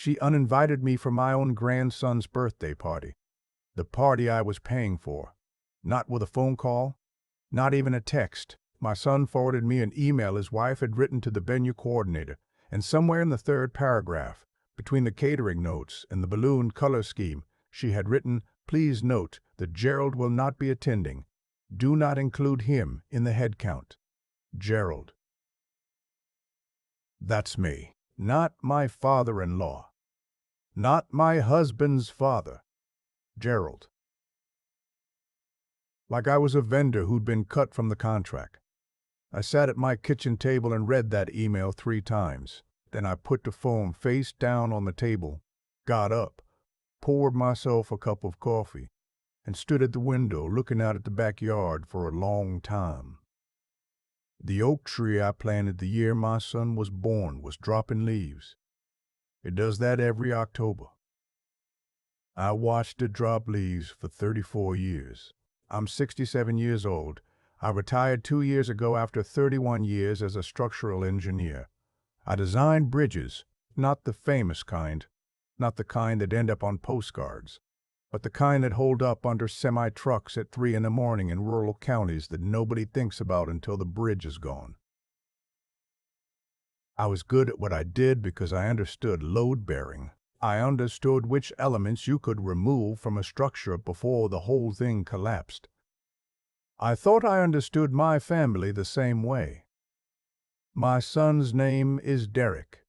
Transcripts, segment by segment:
She uninvited me for my own grandson's birthday party, the party I was paying for. Not with a phone call, not even a text. My son forwarded me an email his wife had written to the venue coordinator, and somewhere in the third paragraph, between the catering notes and the balloon color scheme, she had written, "Please note that Gerald will not be attending. Do not include him in the head count. Gerald." That's me. Not my father-in-law. Not my husband's father. Gerald. Like I was a vendor who'd been cut from the contract. I sat at my kitchen table and read that email 3 times. Then I put the phone face down on the table, got up, poured myself a cup of coffee, and stood at the window looking out at the backyard for a long time. The oak tree I planted the year my son was born was dropping leaves. It does that every October. I watched it drop leaves for 34 years. I'm 67 years old. I retired 2 years ago after 31 years as a structural engineer. I designed bridges, not the famous kind, not the kind that end up on postcards, but the kind that hold up under semi-trucks at 3 in the morning in rural counties that nobody thinks about until the bridge is gone. I was good at what I did because I understood load bearing. I understood which elements you could remove from a structure before the whole thing collapsed. I thought I understood my family the same way. My son's name is Derek.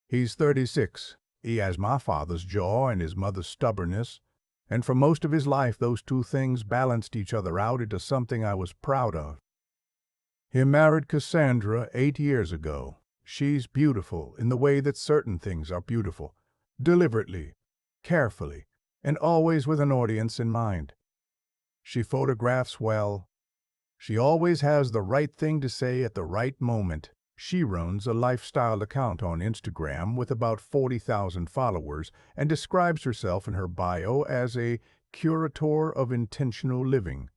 He's 36. He has my father's jaw and his mother's stubbornness, and for most of his life those two things balanced each other out into something I was proud of. He married Cassandra 8 years ago. She's beautiful in the way that certain things are beautiful, deliberately, carefully, and always with an audience in mind. She photographs well. She always has the right thing to say at the right moment. She runs a lifestyle account on Instagram with about 40,000 followers and describes herself in her bio as a curator of intentional living.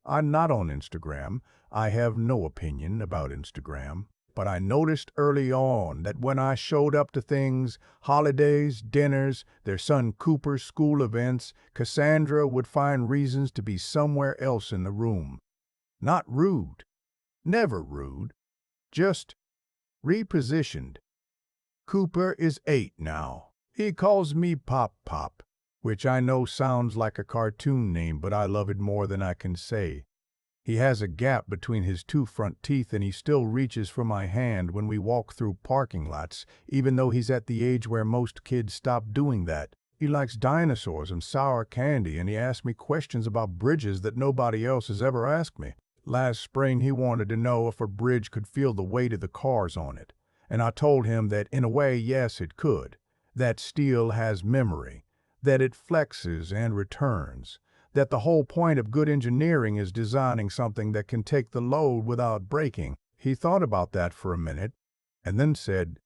I'm not on Instagram. I have no opinion about Instagram. But I noticed early on that when I showed up to things, holidays, dinners, their son Cooper's school events, Cassandra would find reasons to be somewhere else in the room. Not rude. Never rude. Just repositioned. Cooper is 8 now. He calls me Pop Pop, which I know sounds like a cartoon name, but I love it more than I can say. He has a gap between his 2 front teeth and he still reaches for my hand when we walk through parking lots, even though he's at the age where most kids stop doing that. He likes dinosaurs and sour candy, and he asks me questions about bridges that nobody else has ever asked me. Last spring he wanted to know if a bridge could feel the weight of the cars on it, and I told him that in a way, yes, it could, that steel has memory, that it flexes and returns, that the whole point of good engineering is designing something that can take the load without breaking. He thought about that for a minute and then said,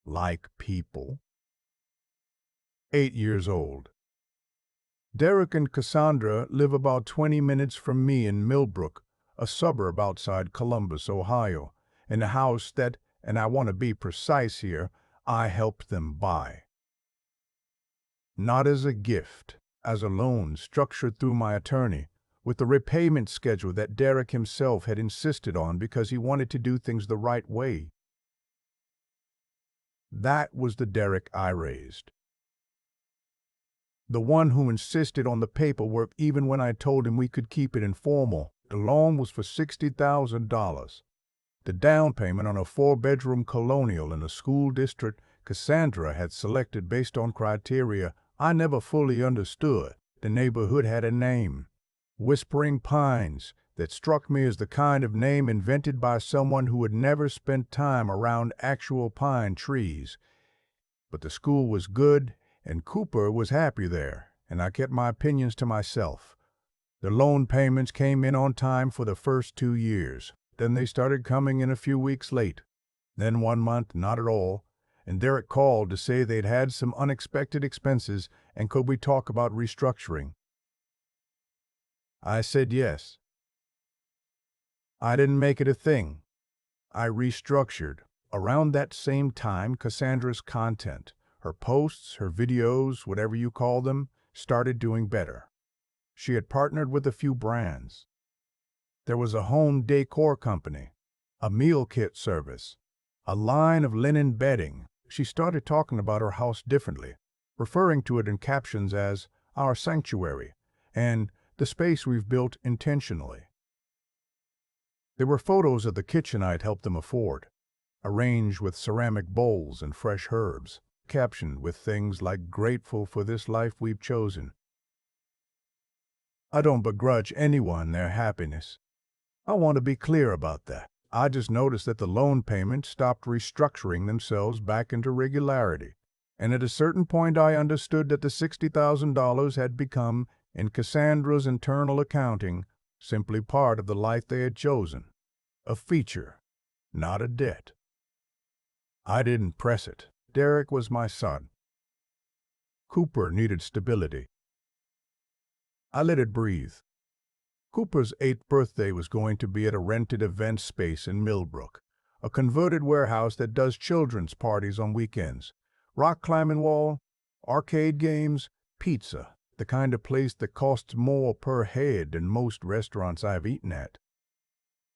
"Like people." 8 years old. Derek and Cassandra live about 20 minutes from me in Millbrook, a suburb outside Columbus, Ohio, in a house that, and I want to be precise here, I helped them buy. Not as a gift, as a loan structured through my attorney, with the repayment schedule that Derek himself had insisted on because he wanted to do things the right way. That was the Derek I raised. The one who insisted on the paperwork even when I told him we could keep it informal. The loan was for $60,000. The down payment on a 4-bedroom colonial in a school district Cassandra had selected based on criteria I never fully understood. The neighborhood had a name, Whispering Pines, that struck me as the kind of name invented by someone who had never spent time around actual pine trees. But the school was good, and Cooper was happy there, and I kept my opinions to myself. The loan payments came in on time for the first 2 years. Then they started coming in a few weeks late. Then 1 month, not at all. And Derek called to say they'd had some unexpected expenses and could we talk about restructuring. I said yes. I didn't make it a thing. I restructured. Around that same time, Cassandra's content, Her posts, her videos, whatever you call them, started doing better. She had partnered with a few brands. There was a home decor company, a meal kit service, a line of linen bedding. She started talking about her house differently, referring to it in captions as our sanctuary and the space we've built intentionally. There were photos of the kitchen I'd helped them afford, arranged with ceramic bowls and fresh herbs, captioned with things like grateful for this life we've chosen. I don't begrudge anyone their happiness. I want to be clear about that. I just noticed that the loan payments stopped restructuring themselves back into regularity, and at a certain point I understood that the $60,000 had become, in Cassandra's internal accounting, simply part of the life they had chosen. A feature, not a debt. I didn't press it. Derek was my son. Cooper needed stability. I let it breathe. Cooper's 8th birthday was going to be at a rented event space in Millbrook, a converted warehouse that does children's parties on weekends, rock climbing wall, arcade games, pizza, the kind of place that costs more per head than most restaurants I've eaten at.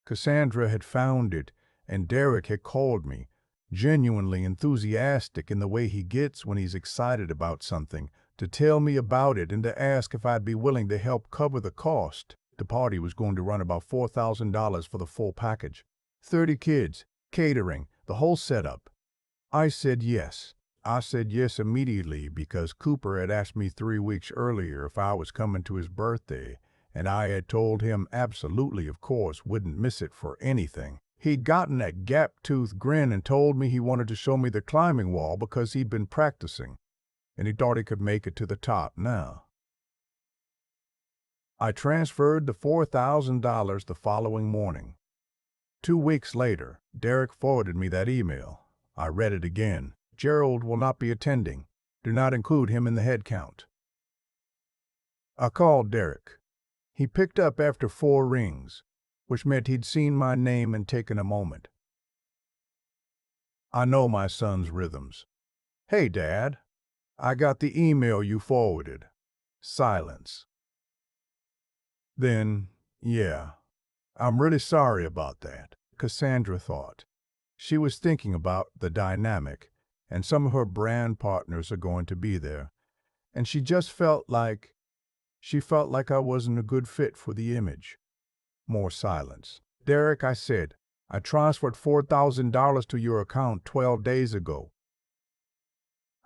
Cassandra had found it, and Derek had called me, genuinely enthusiastic in the way he gets when he's excited about something, to tell me about it and to ask if I'd be willing to help cover the cost. The party was going to run about $4,000 for the full package. 30 kids, catering, the whole setup. I said yes. I said yes immediately because Cooper had asked me 3 weeks earlier if I was coming to his birthday, and I had told him absolutely, of course, wouldn't miss it for anything. He'd gotten that gap-toothed grin and told me he wanted to show me the climbing wall because he'd been practicing, and he thought he could make it to the top now. I transferred the $4,000 the following morning. 2 weeks later, Derek forwarded me that email. I read it again. Gerald will not be attending. Do not include him in the head count. I called Derek. He picked up after 4 rings, which meant he'd seen my name and taken a moment. I know my son's rhythms. Hey, Dad. I got the email you forwarded. Silence. Then, yeah, I'm really sorry about that, Cassandra thought. She was thinking about the dynamic, and some of her brand partners are going to be there, and she just felt like I wasn't a good fit for the image. More silence. Derek, I said, I transferred $4,000 to your account 12 days ago.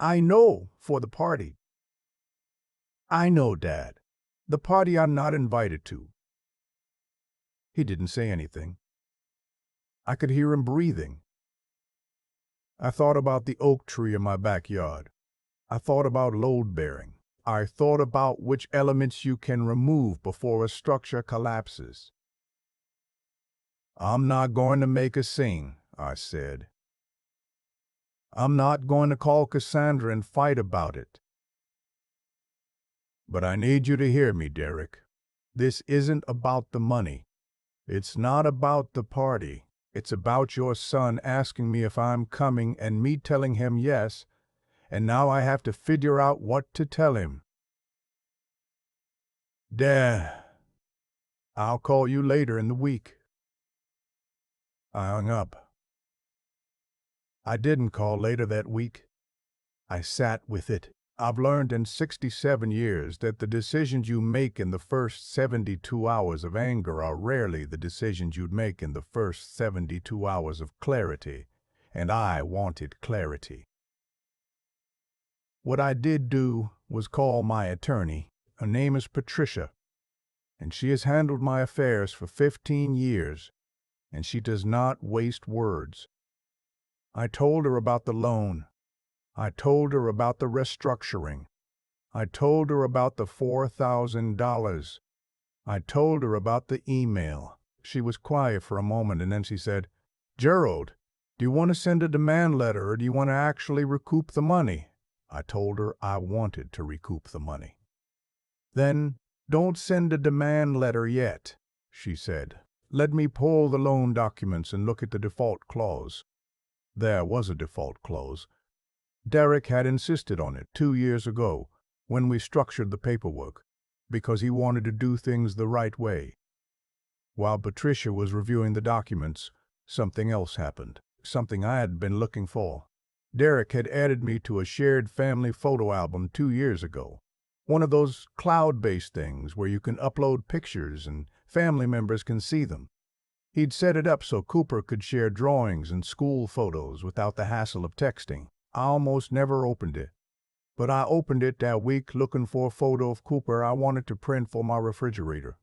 I know, for the party. I know, Dad. The party I'm not invited to. He didn't say anything. I could hear him breathing. I thought about the oak tree in my backyard. I thought about load bearing. I thought about which elements you can remove before a structure collapses. I'm not going to make a scene, I said. I'm not going to call Cassandra and fight about it. But I need you to hear me, Derek. This isn't about the money. It's not about the party. It's about your son asking me if I'm coming and me telling him yes, and now I have to figure out what to tell him. Dad, I'll call you later in the week. I hung up. I didn't call later that week. I sat with it. I've learned in 67 years that the decisions you make in the first 72 hours of anger are rarely the decisions you'd make in the first 72 hours of clarity, and I wanted clarity. What I did do was call my attorney. Her name is Patricia, and she has handled my affairs for 15 years, and she does not waste words. I told her about the loan. I told her about the restructuring. I told her about the $4,000. I told her about the email. She was quiet for a moment, and then she said, Gerald, do you want to send a demand letter, or do you want to actually recoup the money? I told her I wanted to recoup the money. Then, don't send a demand letter yet, she said. Let me pull the loan documents and look at the default clause. There was a default clause. Derek had insisted on it 2 years ago when we structured the paperwork, because he wanted to do things the right way. While Patricia was reviewing the documents, something else happened, something I had been looking for. Derek had added me to a shared family photo album 2 years ago. One of those cloud-based things where you can upload pictures and family members can see them. He'd set it up so Cooper could share drawings and school photos without the hassle of texting. I almost never opened it, but I opened it that week looking for a photo of Cooper I wanted to print for my refrigerator.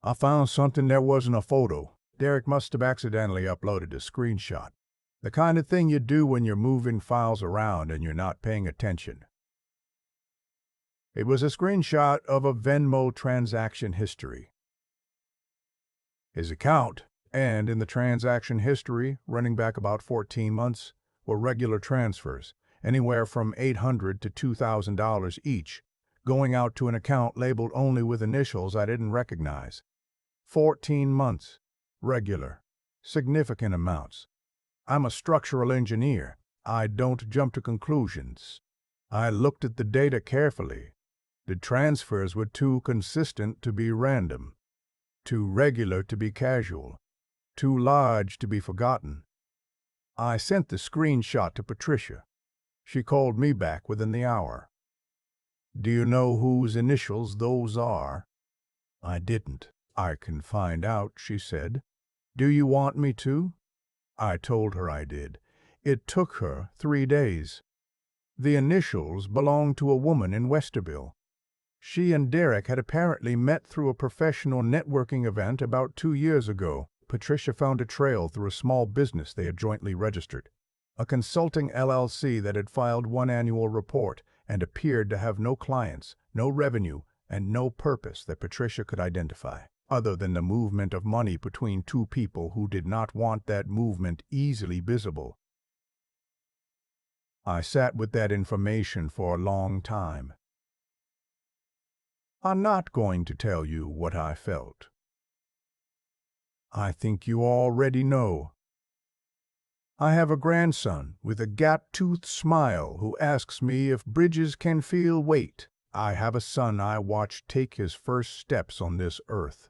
I found something that wasn't a photo. Derek must have accidentally uploaded a screenshot. The kind of thing you do when you're moving files around and you're not paying attention. It was a screenshot of a Venmo transaction history. His account, and in the transaction history, running back about 14 months, were regular transfers, anywhere from $800 to $2,000 each, going out to an account labeled only with initials I didn't recognize. 14 months. Regular. Significant amounts. I'm a structural engineer. I don't jump to conclusions. I looked at the data carefully. The transfers were too consistent to be random, too regular to be casual, too large to be forgotten. I sent the screenshot to Patricia. She called me back within the hour. "Do you know whose initials those are?" I didn't. "I can find out," she said. "Do you want me to?" I told her I did. It took her 3 days. The initials belonged to a woman in Westerville. She and Derek had apparently met through a professional networking event about 2 years ago. Patricia found a trail through a small business they had jointly registered, a consulting LLC that had filed one annual report and appeared to have no clients, no revenue, and no purpose that Patricia could identify, other than the movement of money between two people who did not want that movement easily visible. I sat with that information for a long time. I'm not going to tell you what I felt. I think you already know. I have a grandson with a gap-toothed smile who asks me if bridges can feel weight. I have a son I watched take his first steps on this earth.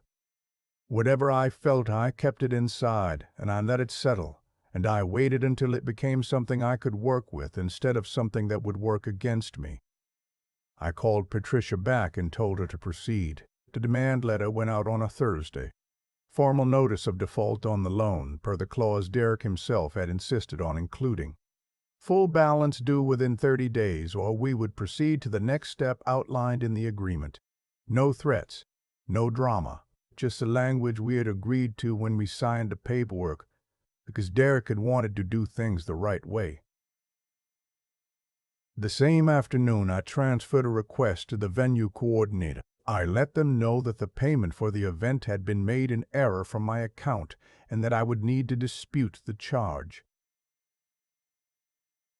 Whatever I felt, I kept it inside, and I let it settle, and I waited until it became something I could work with instead of something that would work against me. I called Patricia back and told her to proceed. The demand letter went out on a Thursday. Formal notice of default on the loan, per the clause Derek himself had insisted on including. Full balance due within 30 days, or we would proceed to the next step outlined in the agreement. No threats, no drama, just the language we had agreed to when we signed the paperwork, because Derek had wanted to do things the right way. The same afternoon, I transferred a request to the venue coordinator. I let them know that the payment for the event had been made in error from my account and that I would need to dispute the charge.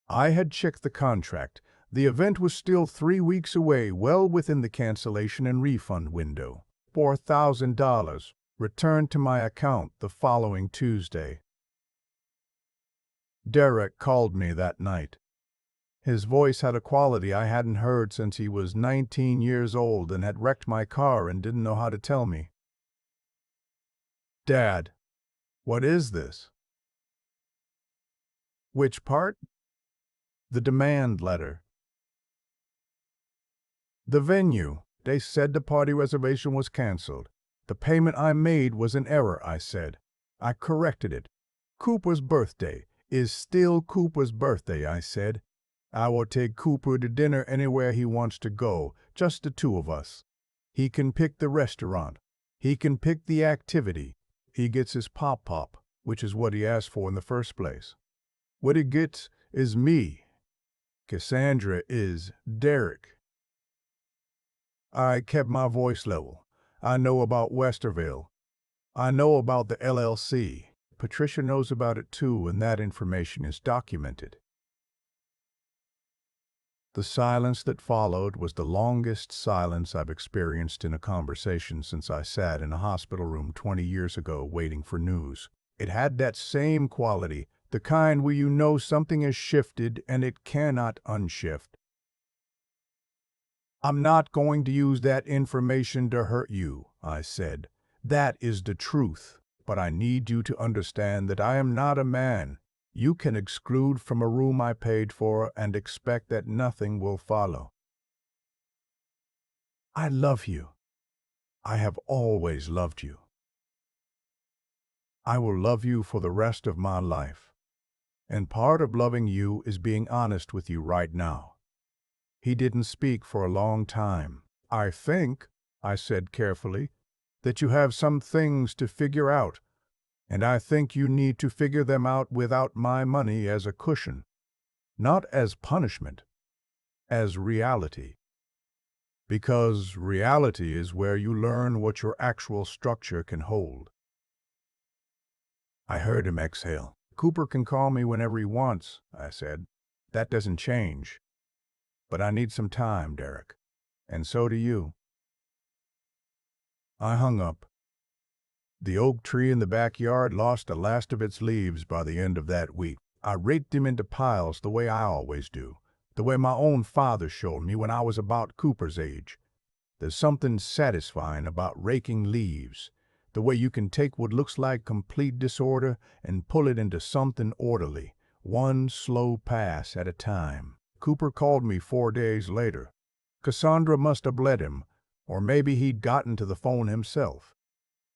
I had checked the contract. The event was still 3 weeks away, well within the cancellation and refund window. $4,000 returned to my account the following Tuesday. Derek called me that night. His voice had a quality I hadn't heard since he was 19 years old and had wrecked my car and didn't know how to tell me. "Dad, what is this?" "Which part?" "The demand letter." "The venue. They said the party reservation was canceled. The payment I made was in error," I said. I corrected it. "Cooper's birthday is still Cooper's birthday," I said. "I will take Cooper to dinner anywhere he wants to go, just the two of us. He can pick the restaurant. He can pick the activity. He gets his pop-pop, which is what he asked for in the first place. What he gets is me. Cassandra is Derek." I kept my voice level. I know about Westerville. I know about the LLC. Patricia knows about it too, and that information is documented. The silence that followed was the longest silence I've experienced in a conversation since I sat in a hospital room 20 years ago waiting for news. It had that same quality, The kind where you know something has shifted and it cannot unshift. I'm not going to use that information to hurt you, I said. That is the truth. But I need you to understand that I am not a man you can exclude from a room I paid for and expect that nothing will follow. I love you. I have always loved you. I will love you for the rest of my life. And part of loving you is being honest with you right now. He didn't speak for a long time. I think, I said carefully, that you have some things to figure out. And I think you need to figure them out without my money as a cushion. Not as punishment, as reality. Because reality is where you learn what your actual structure can hold. I heard him exhale. Cooper can call me whenever he wants, I said. That doesn't change. But I need some time, Derek. And so do you. I hung up. The oak tree in the backyard lost the last of its leaves by the end of that week. I raked them into piles the way I always do, the way my own father showed me when I was about Cooper's age. There's something satisfying about raking leaves, the way you can take what looks like complete disorder and pull it into something orderly, one slow pass at a time. Cooper called me 4 days later. Cassandra must have bled him, or maybe he'd gotten to the phone himself.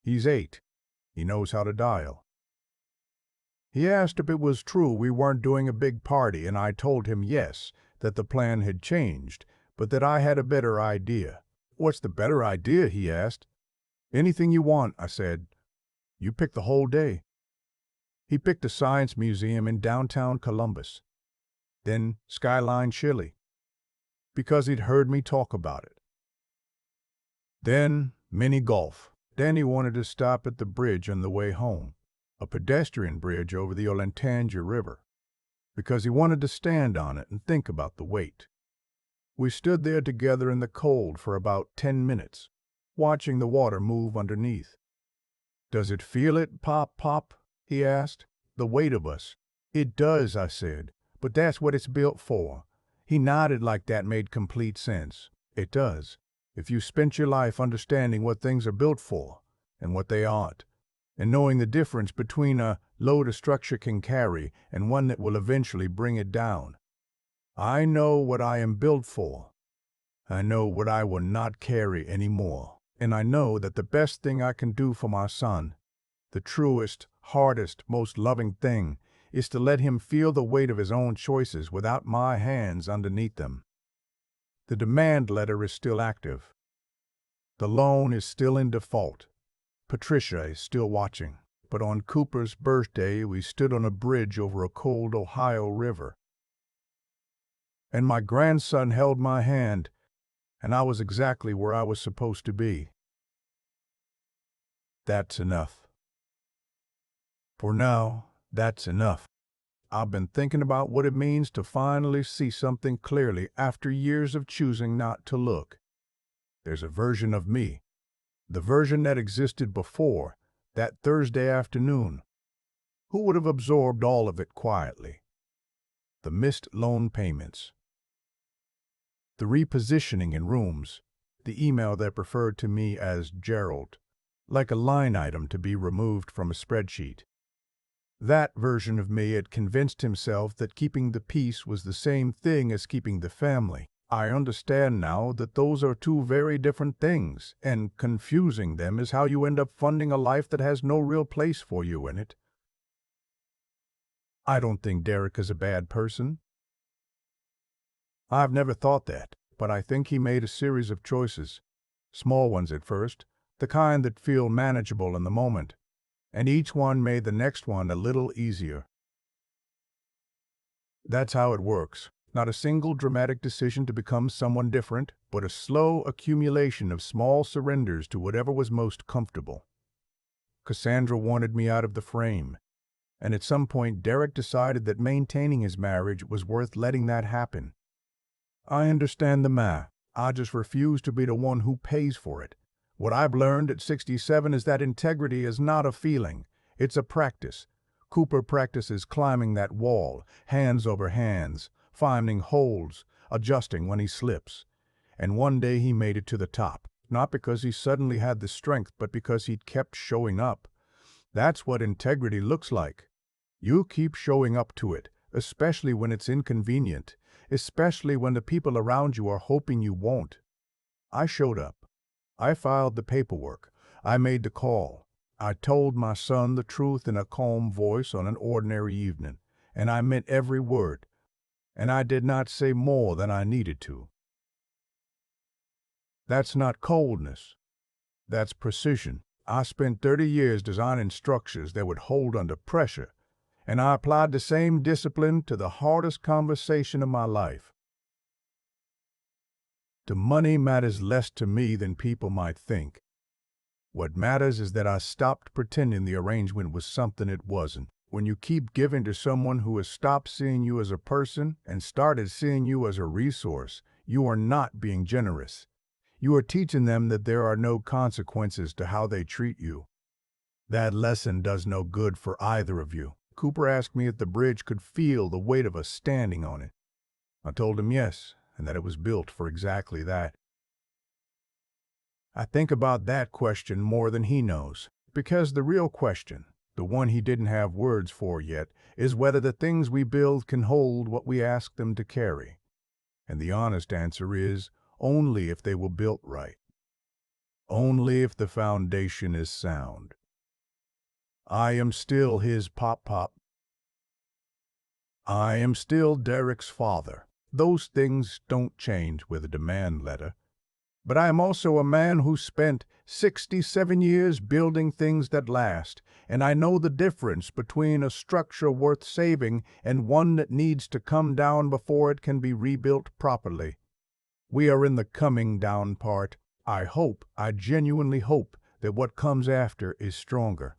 He's 8. He knows how to dial. He asked if it was true we weren't doing a big party, and I told him yes, that the plan had changed, but that I had a better idea. What's the better idea, he asked. Anything you want, I said. You pick the whole day. He picked a science museum in downtown Columbus. Then Skyline Chili, because he'd heard me talk about it. Then mini golf. Then he wanted to stop at the bridge on the way home, a pedestrian bridge over the Olentangy River, because he wanted to stand on it and think about the weight. We stood there together in the cold for about 10 minutes, watching the water move underneath. Does it feel it, Pop? He asked. The weight of us. It does, I said, but that's what it's built for. He nodded like that made complete sense. It does. If you spent your life understanding what things are built for and what they aren't, and knowing the difference between a load a structure can carry and one that will eventually bring it down. I know what I am built for. I know what I will not carry anymore. And I know that the best thing I can do for my son, the truest, hardest, most loving thing, is to let him feel the weight of his own choices without my hands underneath them. The demand letter is still active. The loan is still in default. Patricia is still watching. But on Cooper's birthday, we stood on a bridge over a cold Ohio river. And my grandson held my hand, and I was exactly where I was supposed to be. That's enough. For now, that's enough. I've been thinking about what it means to finally see something clearly after years of choosing not to look. There's a version of me, the version that existed before, that Thursday afternoon. Who would have absorbed all of it quietly? The missed loan payments, the repositioning in rooms, the email that referred to me as Gerald, like a line item to be removed from a spreadsheet. That version of me had convinced himself that keeping the peace was the same thing as keeping the family. I understand now that those are two very different things, and confusing them is how you end up funding a life that has no real place for you in it. I don't think Derek is a bad person. I've never thought that, but I think he made a series of choices, small ones at first, the kind that feel manageable in the moment, and each one made the next one a little easier. That's how it works. Not a single dramatic decision to become someone different, but a slow accumulation of small surrenders to whatever was most comfortable. Cassandra wanted me out of the frame, and at some point Derek decided that maintaining his marriage was worth letting that happen. I understand the math. I just refuse to be the one who pays for it. What I've learned at 67 is that integrity is not a feeling, it's a practice. Cooper practices climbing that wall, hands over hands, finding holds, adjusting when he slips. And one day he made it to the top, not because he suddenly had the strength, but because he'd kept showing up. That's what integrity looks like. You keep showing up to it, especially when it's inconvenient, especially when the people around you are hoping you won't. I showed up. I filed the paperwork. I made the call. I told my son the truth in a calm voice on an ordinary evening, and I meant every word. And I did not say more than I needed to. That's not coldness. That's precision. I spent 30 years designing structures that would hold under pressure, and I applied the same discipline to the hardest conversation of my life. The money matters less to me than people might think. What matters is that I stopped pretending the arrangement was something it wasn't. When you keep giving to someone who has stopped seeing you as a person and started seeing you as a resource, you are not being generous. You are teaching them that there are no consequences to how they treat you. That lesson does no good for either of you. Cooper asked me if the bridge could feel the weight of us standing on it. I told him yes, and that it was built for exactly that. I think about that question more than he knows, because the real question, the one he didn't have words for yet, is whether the things we build can hold what we ask them to carry. And the honest answer is, only if they were built right. Only if the foundation is sound. I am still his pop-pop. I am still Derek's father. Those things don't change with a demand letter. But I am also a man who spent 67 years building things that last, and I know the difference between a structure worth saving and one that needs to come down before it can be rebuilt properly. We are in the coming down part. I genuinely hope, that what comes after is stronger.